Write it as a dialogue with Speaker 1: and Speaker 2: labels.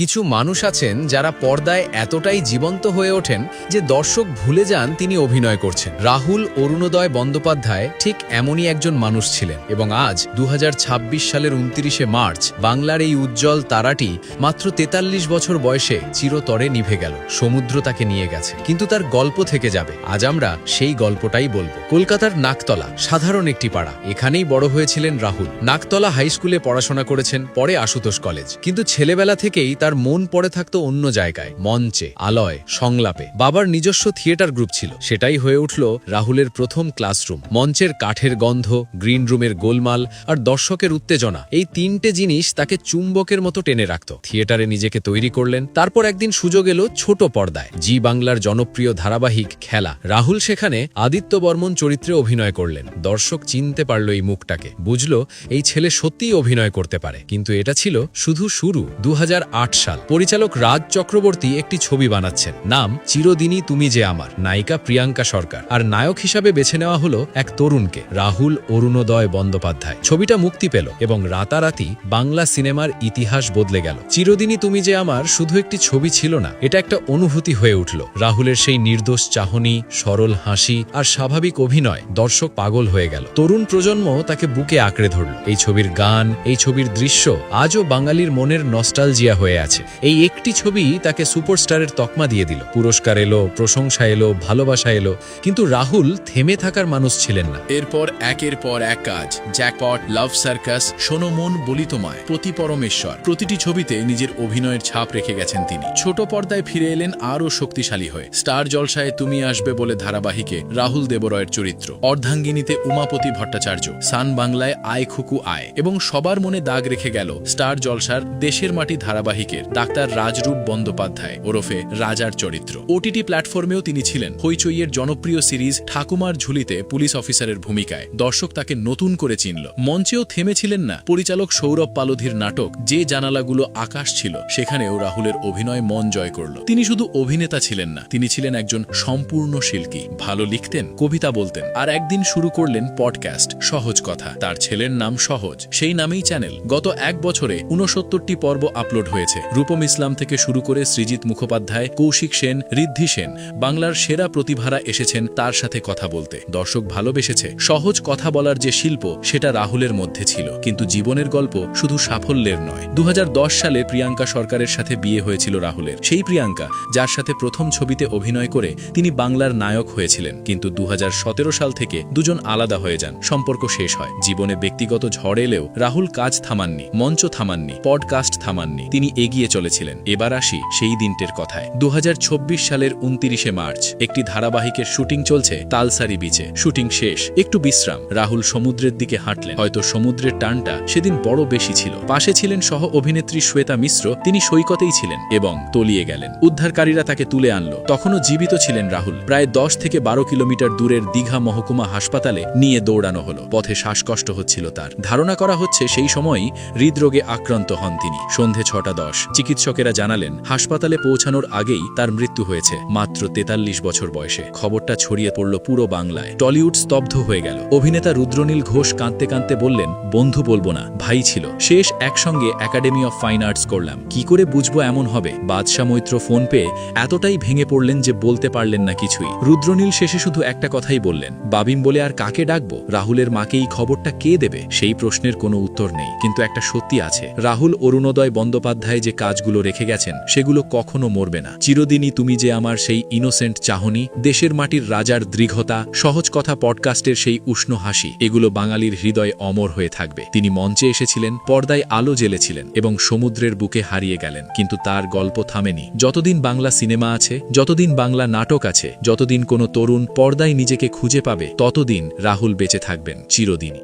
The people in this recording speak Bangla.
Speaker 1: কিছু মানুষ আছেন যারা পর্দায় এতটাই জীবন্ত হয়ে ওঠেন যে দর্শক ভুলে যান তিনি অভিনয় করছেন। রাহুল অরুণোদয় বন্দ্যোপাধ্যায় ঠিক এমনই একজন মানুষ ছিলেন এবং আজ 2026 সালের 29শে মার্চ বাংলার এই উজ্জ্বল তারাটি মাত্র 43 বছর বয়সে চিরতরে নিভে গেল। সমুদ্র তাকে নিয়ে গেছে, কিন্তু তার গল্প থেকে যাবে। আজ আমরা সেই গল্পটাই বলবো। কলকাতার নাকতলা সাধারণ একটি পাড়া, এখানেই বড় হয়েছিলেন রাহুল। নাকতলা হাই স্কুলে পড়াশোনা করেছেন, পরে আশুতোষ কলেজ। কিন্তু ছেলেবেলা থেকেই তার মন পড়ে থাকতো অন্য জায়গায়, মঞ্চে, আলয়, সংলাপে। বাবার নিজস্ব থিয়েটার গ্রুপ ছিল, সেটাই হয়ে উঠল রাহুলের প্রথম ক্লাসরুম। মঞ্চের কাঠের গন্ধ, গ্রিন রুমের গোলমাল আর দর্শকের উত্তেজনা, এই তিনটে জিনিস তাকে চুম্বকের মতো টেনে রাখত। থিয়েটারে নিজেকে তৈরি করলেন। তারপর একদিন সুযোগ এলো ছোট পর্দায়, জি বাংলার জনপ্রিয় ধারাবাহিক খেলা। রাহুল সেখানে আদিত্য বর্মন চরিত্রে অভিনয় করলেন। দর্শক চিনতে পারল এই মুখটাকে, বুঝল এই ছেলে সত্যিই অভিনয় করতে পারে। কিন্তু এটা ছিল শুধু শুরু। 2008 সাল, পরিচালক রাজ চক্রবর্তী একটি ছবি বানাচ্ছেন, নাম চিরদিনই তুমি যে আমার। নায়িকা প্রিয়াঙ্কা সরকার, আর নায়ক হিসাবে বেছে নেওয়া হলো এক তরুণকে, রাহুল অরুণোদয় বন্দ্যোপাধ্যায়। ছবিটা মুক্তি পেল এবং রাতারাতি বাংলা সিনেমার ইতিহাস বদলে গেল। চিরদিনই তুমি যে আমার শুধু একটি ছবি ছিল না, এটা একটা অনুভূতি হয়ে উঠল। রাহুলের সেই নির্দোষ চাহনি, সরল হাসি আর স্বাভাবিক অভিনয়, দর্শক পাগল হয়ে গেল। তরুণ প্রজন্ম তাকে বুকে আঁকড়ে ধরল। এই ছবির গান, এই ছবির দৃশ্য আজও বাঙালির মনের নস্টালজিয়া হয়ে আছে। এই একটি ছবি তাকে সুপারস্টারের তকমা দিয়ে দিল। পুরস্কার এলো, প্রশংসা এলো, ভালোবাসা এলো, কিন্তু রাহুল থেমে থাকার মানুষ ছিলেন না।
Speaker 2: এরপর একের পর এক কাজ, জ্যাকপট, লাভ সার্কাস, শোনো মন বলি তোমায়, প্রতি পরমেশ্বর, প্রতিটি ছবিতে নিজের অভিনয়ের ছাপ রেখে গেছেন তিনি। ছোট পর্দায় ফিরে এলেন আরও শক্তিশালী হয়ে। স্টার জলসায় তুমি আসবে বলে ধারাবাহিকে রাহুল দেবরয়ের চরিত্র, অর্ধাঙ্গিনীতে উমাপতি ভট্টাচার্য, সান বাংলায় আয় খুকু আয়, এবং সবার মনে দাগ রেখে গেল স্টার জলসার দেশের মাটি ধারাবাহিকের ডাক্তার রাজরূপ বন্দ্যোপাধ্যায় ওরফে রাজার চরিত্র। ওটিটি প্ল্যাটফর্মেও তিনি ছিলেন হইচইয়ের জনপ্রিয় সিরিজ ঠাকুমার ঝুলিতে পুলিশ অফিসারের ভূমিকায়। দর্শক তাকে নতুন করে চিনল। মঞ্চেও থেমেছিলেন না। পরিচালক সৌরভ পালোধির নাটক যে জানালাগুলো আকাশ ছিল, সেখানেও রাহুলের অভিনয় মন জয় করল। তিনি শুধু অভিনেতা ছিলেন না, তিনি ছিলেন একজন সম্পূর্ণ শিল্পী। ভালো লিখতেন, কবিতা বলতেন, আর একদিন শুরু করলেন পডকাস্ট সহজ কথা। তার ছেলের নাম সহজ, সেই নামেই চ্যানেল। গত এক বছরে 69টি পর্ব আপলোড হয়েছে। রূপম ইসলাম থেকে শুরু করে সৃজিত মুখোপাধ্যায়, কৌশিক সেন, ঋদ্ধি সেন, বাংলার সেরা প্রতিভারা এসেছেন তার সাথে কথা বলতে। দর্শক ভালোবেসেছে। সহজ কথা বলার যে শিল্প, সেটা রাহুলের মধ্যে ছিল। কিন্তু জীবনের গল্প শুধু সাফল্যের নয়। 2010 সালে প্রিয়াঙ্কা সরকারের সাথে বিয়ে হয়েছিল রাহুলের। সেই প্রিয়াঙ্কা, যার সাথে প্রথম ছবিতে অভিনয় করে তিনি বাংলার নায়ক হয়েছিলেন। কিন্তু 2017 সাল থেকে দুজন আলাদা হয়ে যান, সম্পর্ক শেষ হয়। জীবনে ব্যক্তিগত ঝড় এলেও রাহুল কাজ থামাননি, মঞ্চ থামাননি, পডকাস্ট থামাননি, তিনি এগিয়ে চলেছিলেন। এবার আসি সেই দিনটির কথায়। 2024 সালের 29শে মার্চ একটি ধারাবাহিকের শুটিং চলছে তালসারি বিচে। শুটিং শেষ, একটু বিশ্রাম। রাহুল সমুদ্রের দিকে হাঁটলেন। হয়তো সমুদ্রের টানটা সেদিন বড় বেশি ছিল। পাশে ছিলেন সহ অভিনেত্রী শ্বেতা মিশ্র, তিনি সৈকতেই ছিলেন এবং তলিয়ে গেলেন। উদ্ধারকারীরা তাকে তুলে আনলো। তখনও জীবিত ছিলেন রাহুল। প্রায় 10 থেকে 12 কিলোমিটার দূরের দীঘা মহকুমা হাসপাতালে নিয়ে দৌড়ানো হলো। পথে শ্বাসকষ্ট হচ্ছিল তার। ধারণা করা হচ্ছে সেই সময়ই হৃদরোগে আক্রান্ত হন তিনি। সন্ধে 6:10, চিকিৎসকেরা জানালেন হাসপাতালে পৌঁছানোর আগেই তার মৃত্যু হয়েছে, মাত্র 43 বছর বয়সে। খবরটা ছড়িয়ে পড়ল পুরো বাংলায়। টলিউড স্তব্ধ হয়ে গেল। অভিনেতা রুদ্রনীল ঘোষ কাঁদতে কাঁদতে বললেন, বন্ধু বলবো না, ভাই ছিল। শেষ একসঙ্গে একাডেমি অফ ফাইন আর্টস করলাম, কি করে বুঝবো এমন হবে। বাদশা মৈত্র ফোন পেয়ে এতটাই ভেঙে পড়লেন যে বলতে পারলেন না কিছুই। রুদ্রনীল শেষে শুধু একটা কথাই বললেন, বাবিম বলে আর কাকে ডাকবো? রাহুলের মাকে এই খবরটা কে দেবে? সেই প্রশ্নের কোনো উত্তর নেই। কিন্তু একটা সত্যি আছে, রাহুল অরুণোদয় বন্দ্যোপাধ্যায় যে কাজগুলো রেখে গেছেন, সেগুলো কখনো মরবে না। চিরদিনই তুমি যে আমার সেই ইনোসেন্ট চাহনি, দেশের মাটির রাজার দৃঢ়তা, সহজ কথা পডকাস্টের সেই উষ্ণ হাসি, এগুলো বাঙালির হৃদয়ে অমর হয়ে থাকবে। তিনি মঞ্চে এসেছিলেন, পর্দায় আলো জ্বেলেছিলেন এবং সমুদ্রের বুকে হারিয়ে গেলেন। কিন্তু তার গল্প থামেনি। যতদিন বাংলা সিনেমা আছে, যতদিন বাংলা নাটক আছে, যতদিন কোনো তরুণ পর্দায় নিজেকে খুঁজে পাবে, ততদিন রাহুল বেঁচে থাকবেন চিরদিনই।